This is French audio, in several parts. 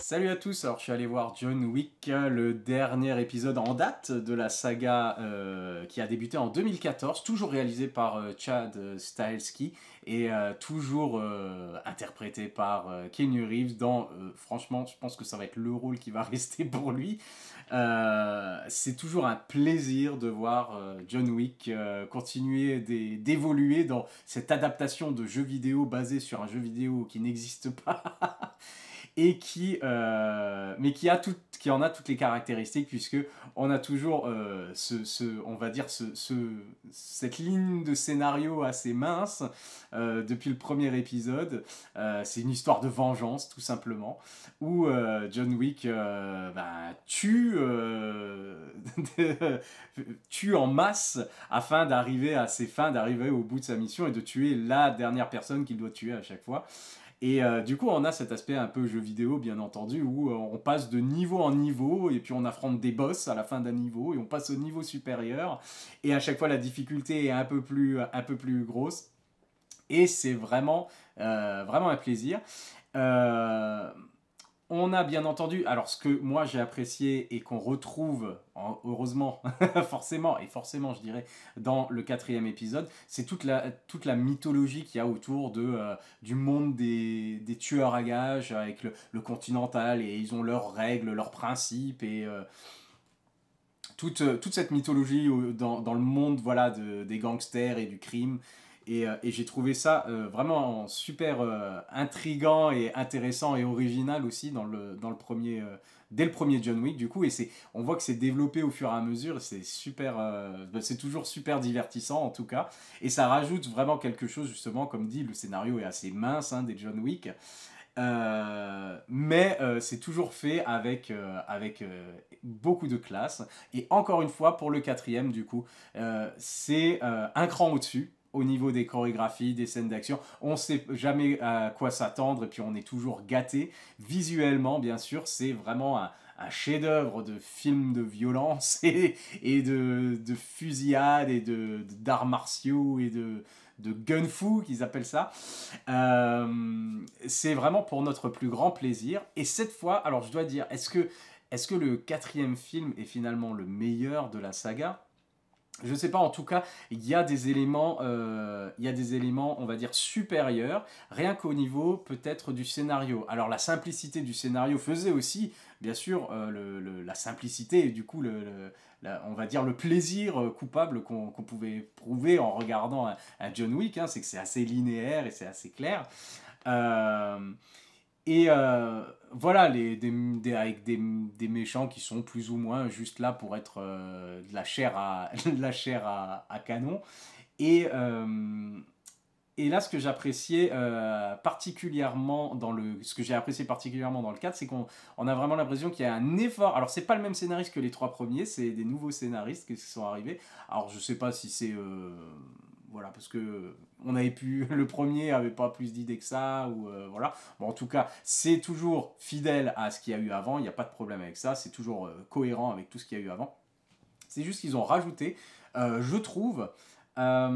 Salut à tous, alors je suis allé voir John Wick, le dernier épisode en date de la saga qui a débuté en 2014, toujours réalisé par Chad Stahelski et toujours interprété par Keanu Reeves dans, franchement, je pense que ça va être le rôle qui va rester pour lui. C'est toujours un plaisir de voir John Wick continuer d'évoluer dans cette adaptation de jeu vidéo basée sur un jeu vidéo qui n'existe pas. Et mais qui en a toutes les caractéristiques, puisque on a toujours on va dire cette ligne de scénario assez mince depuis le premier épisode. C'est une histoire de vengeance, tout simplement, où John Wick tue en masse afin d'arriver à ses fins, d'arriver au bout de sa mission et de tuer la dernière personne qu'il doit tuer à chaque fois. Et du coup, on a cet aspect un peu jeu vidéo, bien entendu, où on passe de niveau en niveau, et puis on affronte des boss à la fin d'un niveau, et on passe au niveau supérieur, et à chaque fois la difficulté est un peu plus grosse, et c'est vraiment un plaisir. Euh, on a bien entendu, alors ce que moi j'ai apprécié et qu'on retrouve, heureusement, forcément je dirais, dans le quatrième épisode, c'est toute la mythologie qu'il y a autour du monde des tueurs à gages avec le Continental, et ils ont leurs règles, leurs principes, et toute cette mythologie dans le monde, voilà, des gangsters et du crime. Et j'ai trouvé ça vraiment super intriguant et intéressant et original aussi dans le premier, dès le premier John Wick, du coup. Et on voit que c'est développé au fur et à mesure. C'est super, c'est toujours super divertissant en tout cas. Et ça rajoute vraiment quelque chose, justement, comme dit, le scénario est assez mince, hein, des John Wick. Mais c'est toujours fait avec beaucoup de classe. Et encore une fois, pour le quatrième, du coup, c'est un cran au-dessus au niveau des chorégraphies, des scènes d'action. On ne sait jamais à quoi s'attendre, et puis on est toujours gâté. Visuellement, bien sûr, c'est vraiment un chef-d'œuvre de film de violence et de fusillade et d'arts martiaux et de gun-fu qu'ils appellent ça. C'est vraiment pour notre plus grand plaisir. Et cette fois, alors je dois dire, est-ce que le quatrième film est finalement le meilleur de la saga? Je ne sais pas, en tout cas, il y a des éléments, on va dire, supérieurs, rien qu'au niveau peut-être du scénario. Alors la simplicité du scénario faisait aussi, bien sûr, la simplicité et du coup, on va dire, le plaisir coupable qu'on pouvait prouver en regardant un John Wick, hein, c'est que c'est assez linéaire et c'est assez clair. Euh, et voilà, avec des méchants qui sont plus ou moins juste là pour être de la chair de la chair à canon. Et, euh, et là, ce que j'ai apprécié particulièrement dans le 4, c'est qu'on a vraiment l'impression qu'il y a un effort. Alors, c'est pas le même scénariste que les trois premiers, c'est des nouveaux scénaristes qui sont arrivés. Alors, je sais pas si c'est voilà, parce que le premier avait pas plus d'idées que ça, ou voilà. Bon, en tout cas, c'est toujours fidèle à ce qu'il y a eu avant. Il n'y a pas de problème avec ça. C'est toujours cohérent avec tout ce qu'il y a eu avant. C'est juste qu'ils ont rajouté, je trouve, un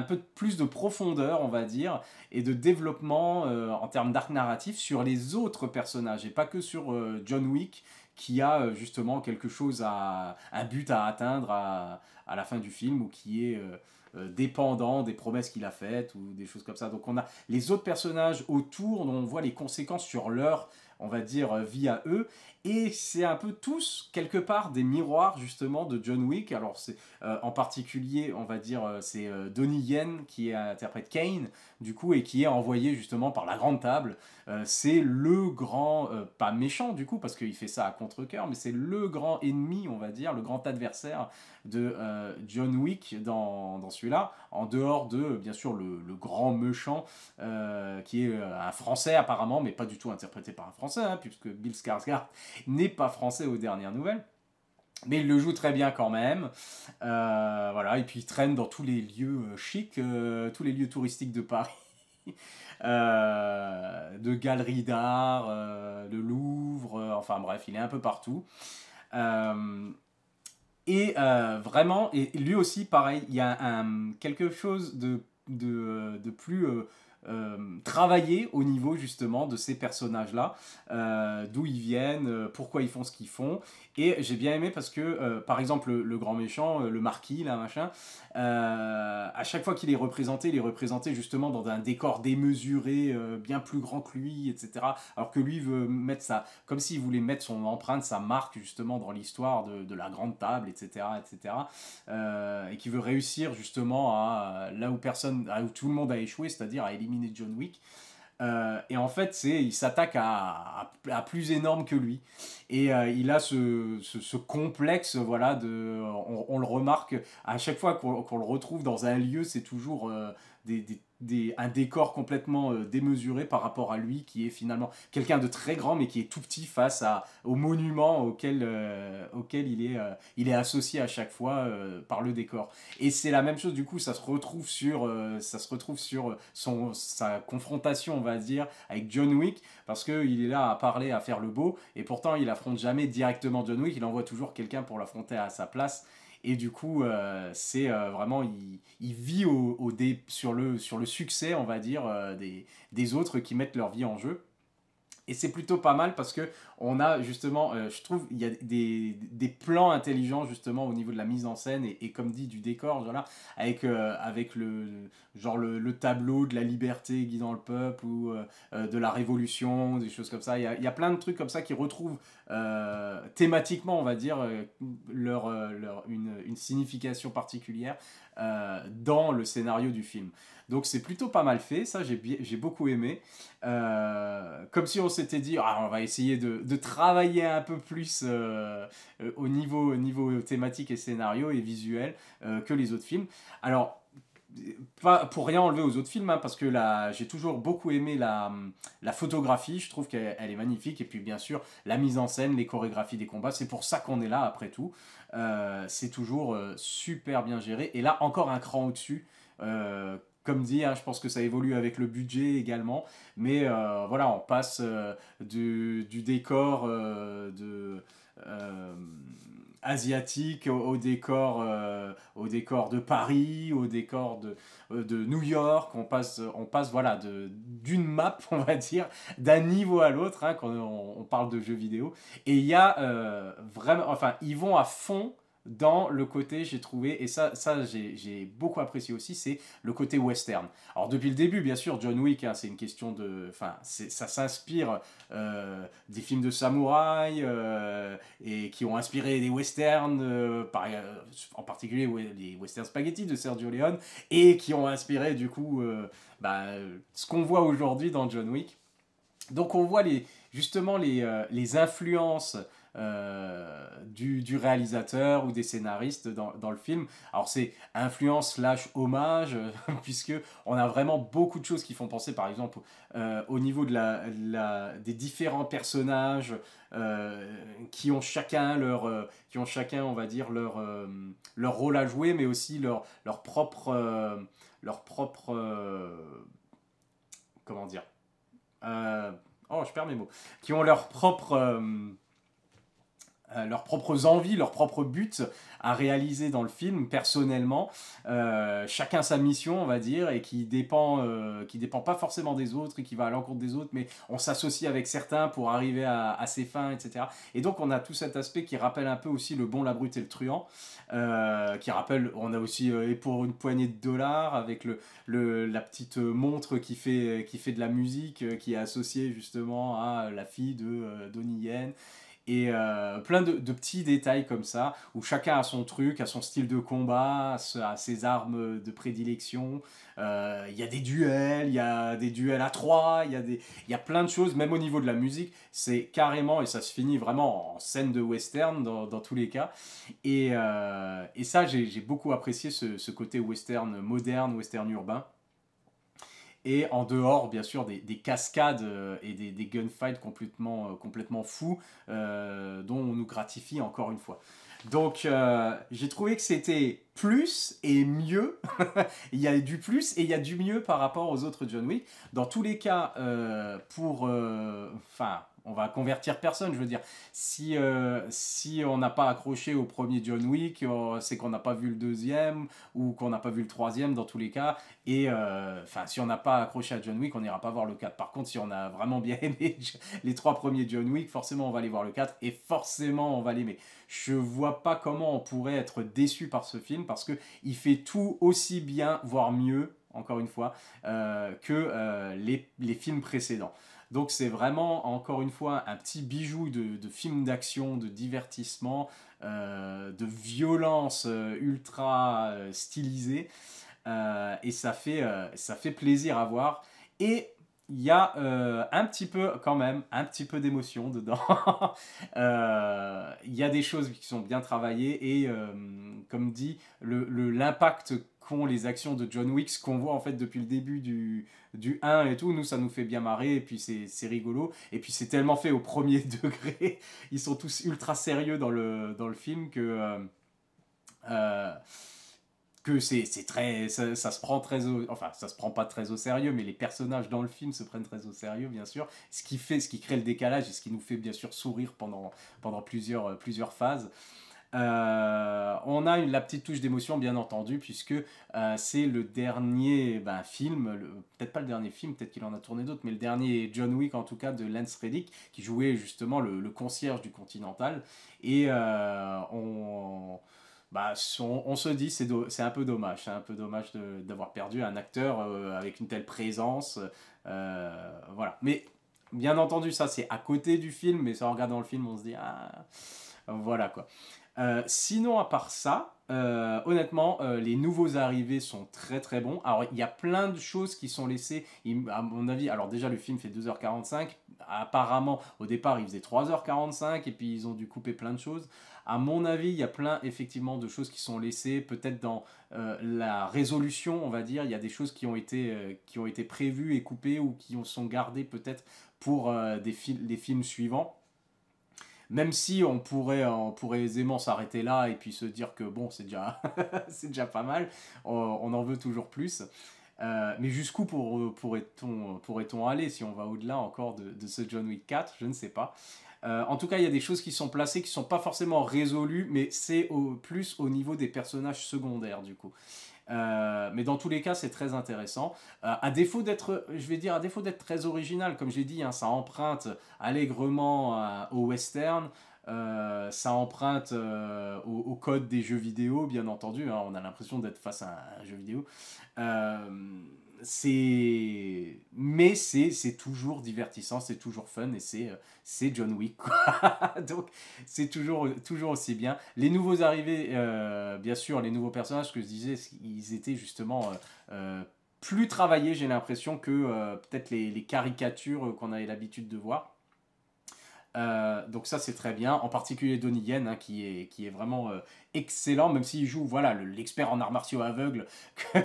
peu plus de profondeur, on va dire, et de développement en termes d'arc narratif sur les autres personnages, et pas que sur John Wick, qui a justement un but à atteindre à la fin du film, ou qui est dépendant des promesses qu'il a faites, ou des choses comme ça. Donc on a les autres personnages autour, dont on voit les conséquences sur leur, on va dire, vie à eux. Et c'est un peu tous, quelque part, des miroirs, justement, de John Wick. Alors, c'est en particulier, on va dire, c'est Donnie Yen qui interprète Kane, du coup, et qui est envoyé, justement, par la Grande Table. C'est le grand, pas méchant, du coup, parce qu'il fait ça à contre-cœur, mais c'est le grand ennemi, on va dire, le grand adversaire de John Wick dans celui-là, en dehors de, bien sûr, le grand méchant, qui est un Français, apparemment, mais pas du tout interprété par un Français, hein, puisque Bill Skarsgård n'est pas français aux dernières nouvelles. Mais il le joue très bien quand même. Voilà, et puis il traîne dans tous les lieux chics, tous les lieux touristiques de Paris. De galeries d'art, le Louvre, enfin bref, il est un peu partout. Euh, Vraiment, et lui aussi, pareil, il y a quelque chose de plus travailler au niveau justement de ces personnages-là, d'où ils viennent, pourquoi ils font ce qu'ils font. Et j'ai bien aimé parce que, par exemple, le grand méchant, le marquis, là, machin, à chaque fois qu'il est représenté, il est représenté justement dans un décor démesuré, bien plus grand que lui, etc. Alors que lui veut mettre ça, comme s'il voulait mettre son empreinte, sa marque justement dans l'histoire de la grande table, etc. etc. Et qui veut réussir justement à là où personne, là où tout le monde a échoué, c'est-à-dire à éliminer John Wick. Et en fait, il s'attaque à plus énorme que lui. Et il a ce complexe, voilà, on le remarque à chaque fois qu'on le retrouve dans un lieu, c'est toujours un décor complètement démesuré par rapport à lui, qui est finalement quelqu'un de très grand, mais qui est tout petit face au monument auquel il est associé à chaque fois par le décor. Et c'est la même chose, du coup, ça se retrouve sur sa confrontation, on va dire, avec John Wick, parce qu'il est là à parler, à faire le beau, et pourtant il affronte jamais directement John Wick, il envoie toujours quelqu'un pour l'affronter à sa place. Et du coup, c'est vraiment, il vit sur le succès, on va dire, des autres qui mettent leur vie en jeu. Et c'est plutôt pas mal parce que on a justement, je trouve, il y a des plans intelligents justement au niveau de la mise en scène et comme dit du décor, voilà, avec le tableau de la liberté guidant le peuple ou de la révolution, des choses comme ça. Il y a plein de trucs comme ça qui retrouvent thématiquement, on va dire, une signification particulière dans le scénario du film. Donc c'est plutôt pas mal fait, ça j'ai beaucoup aimé. Comme si on s'était dit, ah, on va essayer de travailler un peu plus au niveau thématique et scénario et visuel que les autres films. Alors, pas pour rien enlever aux autres films, hein, parce que j'ai toujours beaucoup aimé la photographie, je trouve qu'elle est magnifique, et puis bien sûr la mise en scène, les chorégraphies des combats, c'est pour ça qu'on est là après tout. C'est toujours super bien géré, et là encore un cran au-dessus. Comme dit, hein, je pense que ça évolue avec le budget également, mais voilà, on passe du décor euh, asiatique au décor de Paris, au décor de New York. On passe voilà, d'une map, on va dire, d'un niveau à l'autre, hein, quand on parle de jeux vidéo. Et il y a vraiment, enfin, ils vont à fond dans le côté, j'ai trouvé, et ça j'ai beaucoup apprécié aussi, c'est le côté western. Alors depuis le début, bien sûr, John Wick, hein, c'est une question de... Enfin, ça s'inspire des films de samouraï et qui ont inspiré des westerns, en particulier les westerns spaghetti de Sergio Leone, et qui ont inspiré du coup ce qu'on voit aujourd'hui dans John Wick. Donc on voit justement les influences du réalisateur ou des scénaristes dans le film. Alors c'est influence slash hommage, puisque on a vraiment beaucoup de choses qui font penser, par exemple, au niveau des différents personnages qui ont chacun, on va dire, leur rôle à jouer, mais aussi comment dire, je perds mes mots, qui ont leurs propres envies, leurs propres buts à réaliser dans le film personnellement, chacun sa mission on va dire, et qui dépend pas forcément des autres et qui va à l'encontre des autres, mais on s'associe avec certains pour arriver à ses fins, etc. Et donc on a tout cet aspect qui rappelle un peu aussi le bon, la brute et le truand, qui rappelle, on a aussi et pour une poignée de dollars avec la petite montre qui fait de la musique, qui est associée justement à la fille de Donnie Yen. Et plein de petits détails comme ça, où chacun a son truc, a son style de combat, a ses armes de prédilection. Il y a des duels à trois, il y a plein de choses, même au niveau de la musique. C'est carrément, et ça se finit vraiment en scène de western dans tous les cas. Et ça, j'ai beaucoup apprécié ce côté western moderne, western urbain. Et en dehors, bien sûr, des cascades et des gunfights complètement fous dont on nous gratifie encore une fois. Donc, j'ai trouvé que c'était plus et mieux. Il y a du plus et il y a du mieux par rapport aux autres John Wick. Dans tous les cas, on va convertir personne. Je veux dire, si on n'a pas accroché au premier John Wick, c'est qu'on n'a pas vu le deuxième ou qu'on n'a pas vu le troisième dans tous les cas. Et enfin, si on n'a pas accroché à John Wick, on n'ira pas voir le 4. Par contre, si on a vraiment bien aimé les trois premiers John Wick, forcément on va aller voir le 4 et forcément on va l'aimer. Je vois pas comment on pourrait être déçu par ce film parce que il fait tout aussi bien, voire mieux, encore une fois, que les films précédents. Donc c'est vraiment, encore une fois, un petit bijou de film d'action, de divertissement, de violence ultra stylisée. Et ça fait plaisir à voir. Et il y a un petit peu, quand même, un petit peu d'émotion dedans. Il y a des choses qui sont bien travaillées et, comme dit, l'impact qu'ont les actions de John Wick, ce qu'on voit en fait depuis le début du 1 et tout, nous ça nous fait bien marrer et puis c'est rigolo. Et puis c'est tellement fait au premier degré, ils sont tous ultra sérieux dans le film euh, que c'est très ça se prend très enfin ça se prend pas très au sérieux, mais les personnages dans le film se prennent très au sérieux bien sûr, ce qui crée le décalage et ce qui nous fait bien sûr sourire pendant plusieurs phases. On a la petite touche d'émotion bien entendu puisque c'est le dernier film, peut-être pas le dernier film, peut-être qu'il en a tourné d'autres, mais le dernier John Wick en tout cas de Lance Reddick qui jouait justement le concierge du Continental. Et on se dit c'est un peu dommage d'avoir perdu un acteur avec une telle présence. Voilà. Mais bien entendu, ça c'est à côté du film, mais ça en regardant le film, on se dit ah voilà quoi. Sinon, à part ça, honnêtement, les nouveaux arrivés sont très très bons. Alors, il y a plein de choses qui sont laissées, à mon avis. Alors, déjà, le film fait 2h45. Apparemment, au départ, il faisait 3h45 et puis ils ont dû couper plein de choses. À mon avis, il y a plein effectivement de choses qui sont laissées, peut-être dans la résolution, on va dire. Il y a des choses qui ont été prévues et coupées ou qui sont gardées peut-être pour des films suivants. Même si on pourrait aisément s'arrêter là et puis se dire que bon, c'est déjà, c'est déjà pas mal, on en veut toujours plus. Mais jusqu'où pourrait-on aller si on va au-delà encore de ce John Wick 4? Je ne sais pas. En tout cas, il y a des choses qui sont placées qui ne sont pas forcément résolues, mais c'est plus au niveau des personnages secondaires du coup. Mais dans tous les cas, c'est très intéressant. À défaut d'être, je vais dire, à défaut d'être très original, comme j'ai dit, hein, ça emprunte allègrement au western. Ça emprunte au code des jeux vidéo, bien entendu. Hein, on a l'impression d'être face à un jeu vidéo. Euh, mais c'est toujours divertissant, c'est toujours fun et c'est John Wick quoi. Donc c'est toujours aussi bien. Les nouveaux arrivés, bien sûr, les nouveaux personnages que je disais, ils étaient justement plus travaillés, j'ai l'impression, que peut-être les caricatures qu'on avait l'habitude de voir. Donc ça c'est très bien, en particulier Donnie Yen hein, qui est vraiment excellent, même s'il joue voilà, l'expert en arts martiaux aveugle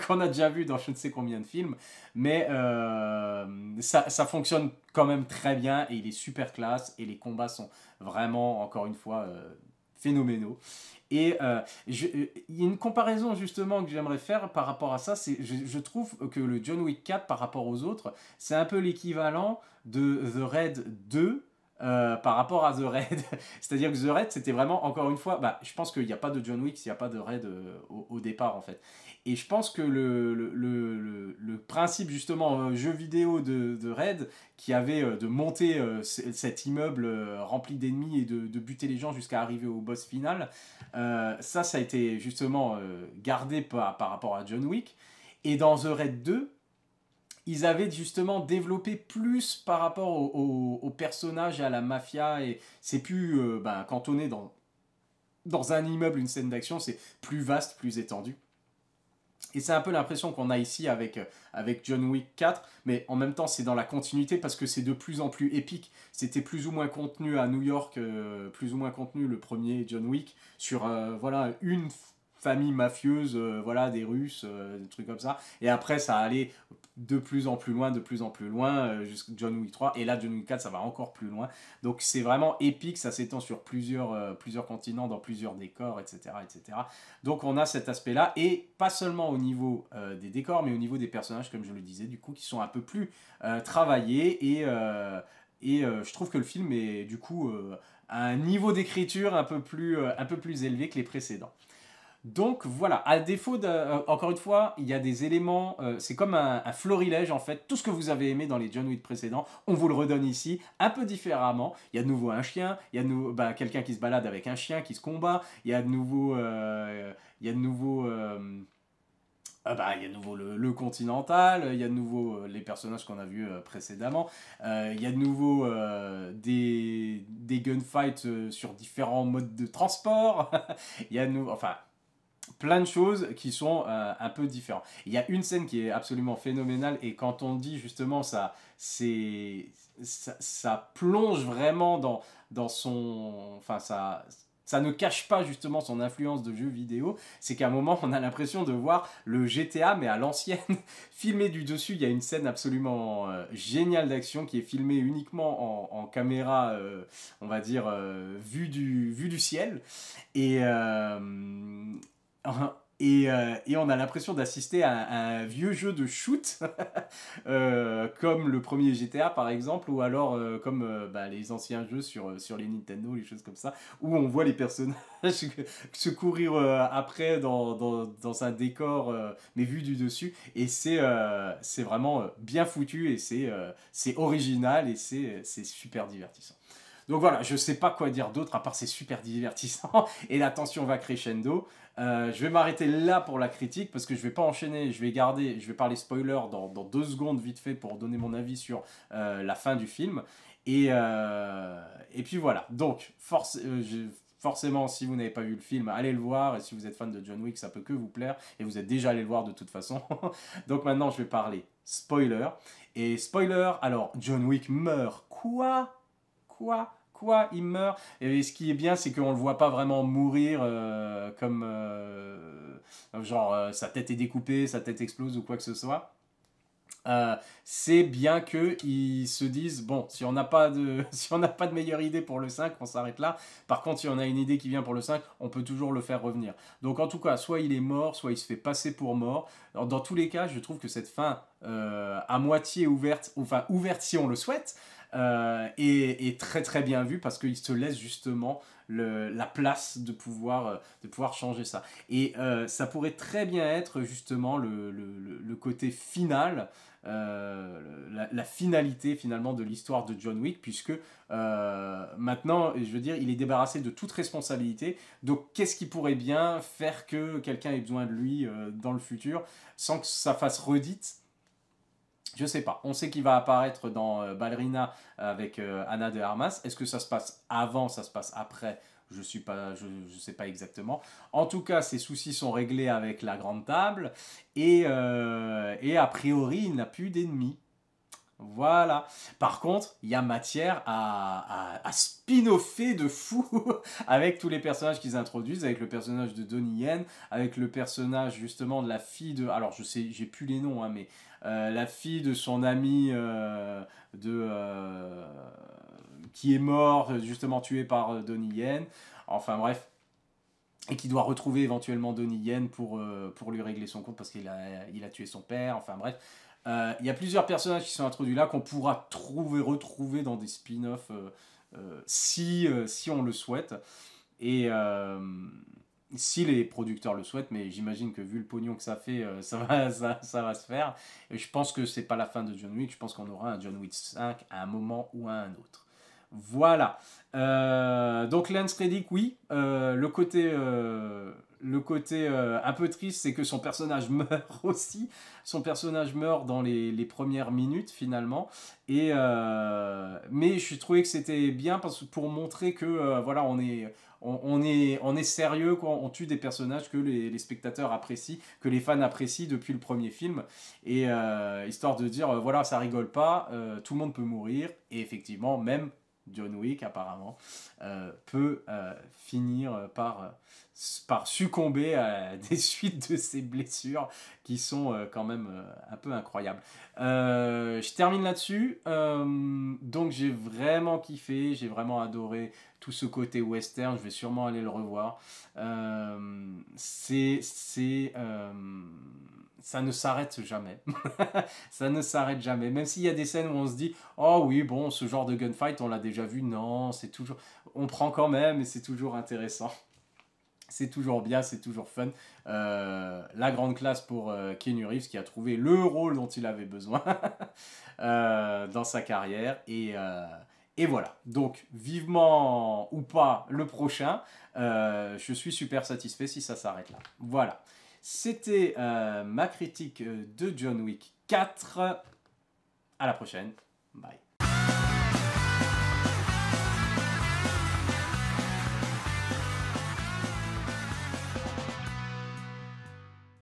qu'on a déjà vu dans je ne sais combien de films, mais ça fonctionne quand même très bien et il est super classe et les combats sont vraiment encore une fois phénoménaux. Et il y a une comparaison justement que j'aimerais faire par rapport à ça, je trouve que le John Wick 4 par rapport aux autres, c'est un peu l'équivalent de The Raid 2 par rapport à The Raid. C'est-à-dire que The Raid, c'était vraiment, encore une fois, je pense qu'il n'y a pas de John Wick s'il n'y a pas de Raid au départ, en fait. Et je pense que le principe, justement, jeu vidéo de Raid, qui avait de monter cet immeuble rempli d'ennemis et de buter les gens jusqu'à arriver au boss final, ça a été justement gardé par rapport à John Wick. Et dans The Raid 2, ils avaient justement développé plus par rapport aux personnages et à la mafia et c'est plus cantonné dans un immeuble, une scène d'action, c'est plus vaste, plus étendu. Et c'est un peu l'impression qu'on a ici avec John Wick 4, mais en même temps c'est dans la continuité parce que c'est de plus en plus épique. C'était plus ou moins contenu à New York, plus ou moins contenu le premier John Wick, sur voilà, une famille mafieuse, voilà, des Russes, des trucs comme ça. Et après ça allait de plus en plus loin, jusqu'à John Wick 3. Et là John Wick 4 ça va encore plus loin. Donc c'est vraiment épique, ça s'étend sur plusieurs continents, dans plusieurs décors, etc., etc. Donc on a cet aspect-là, et pas seulement au niveau des décors, mais au niveau des personnages, comme je le disais, du coup, qui sont un peu plus travaillés je trouve que le film est du coup à un niveau d'écriture un peu plus élevé que les précédents. Donc voilà, à défaut encore une fois, il y a des éléments, c'est comme un florilège en fait, tout ce que vous avez aimé dans les John Wick précédents, on vous le redonne ici, un peu différemment. Il y a de nouveau un chien, il y a de nouveau quelqu'un qui se balade avec un chien qui se combat, il y a de nouveau, il y a de nouveau, il y a de nouveau le Continental, il y a de nouveau les personnages qu'on a vus précédemment, il y a de nouveau des gunfights sur différents modes de transport, il y a de nouveau, enfin plein de choses qui sont un peu différentes. Il y a une scène qui est absolument phénoménale et quand on dit justement ça plonge vraiment dans son... Enfin, ça ne cache pas justement son influence de jeu vidéo, c'est qu'à un moment on a l'impression de voir le GTA mais à l'ancienne, filmé du dessus. Il y a une scène absolument géniale d'action qui est filmée uniquement en caméra, on va dire, vue du ciel. Et, et on a l'impression d'assister à un vieux jeu de shoot, comme le premier GTA par exemple, ou alors comme les anciens jeux sur les Nintendo, les choses comme ça, où on voit les personnages se courir après dans un décor, mais vu du dessus, et c'est vraiment bien foutu, et c'est original, et c'est super divertissant. Donc voilà, je sais pas quoi dire d'autre à part c'est super divertissant et la tension va crescendo. Je vais m'arrêter là pour la critique parce que je vais pas enchaîner, je vais parler spoiler dans 2 secondes vite fait pour donner mon avis sur la fin du film. Et puis voilà, donc forcément si vous n'avez pas vu le film, allez le voir et si vous êtes fan de John Wick ça peut que vous plaire et vous êtes déjà allé le voir de toute façon. Donc maintenant je vais parler spoiler. Et spoiler, alors John Wick meurt. Quoi, il meurt. Et ce qui est bien, c'est qu'on le voit pas vraiment mourir comme genre sa tête est découpée, sa tête explose ou quoi que ce soit. C'est bien qu'ils se disent bon, si on n'a pas de si on n'a pas de meilleure idée pour le 5, on s'arrête là. Par contre, si on a une idée qui vient pour le 5, on peut toujours le faire revenir. Donc en tout cas, soit il est mort, soit il se fait passer pour mort. Alors, dans tous les cas, je trouve que cette fin à moitié ouverte, enfin ouverte si on le souhaite, est très très bien vue parce qu'il se laisse justement la place de pouvoir changer ça. Et ça pourrait très bien être justement le côté final, la finalité finalement de l'histoire de John Wick, puisque maintenant, je veux dire, il est débarrassé de toute responsabilité. Donc qu'est-ce qui pourrait bien faire que quelqu'un ait besoin de lui dans le futur sans que ça fasse redite? Je sais pas. On sait qu'il va apparaître dans Ballerina avec Anna de Armas. Est-ce que ça se passe avant, ça se passe après? Je sais pas exactement. En tout cas, ses soucis sont réglés avec la grande table et a priori, il n'a plus d'ennemis. Voilà. Par contre, il y a matière à spin-offer de fou avec tous les personnages qu'ils introduisent, avec le personnage de Donnie Yen, avec le personnage justement de la fille de... Alors, je sais, j'ai plus les noms, hein, mais la fille de son ami qui est mort, justement tué par Donnie Yen. Enfin bref, et qui doit retrouver éventuellement Donnie Yen pour lui régler son compte parce il a tué son père. Enfin bref, il y a plusieurs personnages qui sont introduits là qu'on pourra retrouver dans des spin-offs si on le souhaite. Et si les producteurs le souhaitent, mais j'imagine que vu le pognon que ça fait, ça va se faire. Et je pense que c'est pas la fin de John Wick, je pense qu'on aura un John Wick 5 à un moment ou à un autre. Voilà. Donc Lance Reddick, oui. Le côté un peu triste, c'est que son personnage meurt aussi. Son personnage meurt dans les premières minutes finalement. Mais je trouvais que c'était bien pour montrer que voilà, on est sérieux, quoi. On tue des personnages que les spectateurs apprécient, que les fans apprécient depuis le premier film. Et histoire de dire, voilà, ça rigole pas, tout le monde peut mourir. Et effectivement, même John Wick apparemment peut finir par succomber à des suites de ses blessures qui sont quand même un peu incroyables. Je termine là-dessus. Donc j'ai vraiment kiffé, j'ai vraiment adoré tout ce côté western. Je vais sûrement aller le revoir. ça ne s'arrête jamais. Ça ne s'arrête jamais. Même s'il y a des scènes où on se dit, oh oui, bon, ce genre de gunfight, on l'a déjà vu. Non, c'est toujours, on prend quand même et c'est toujours intéressant. C'est toujours bien, c'est toujours fun. La grande classe pour Keanu Reeves qui a trouvé le rôle dont il avait besoin dans sa carrière. Et voilà. Donc, vivement ou pas le prochain, je suis super satisfait si ça s'arrête là. Voilà. C'était ma critique de John Wick 4. À la prochaine. Bye.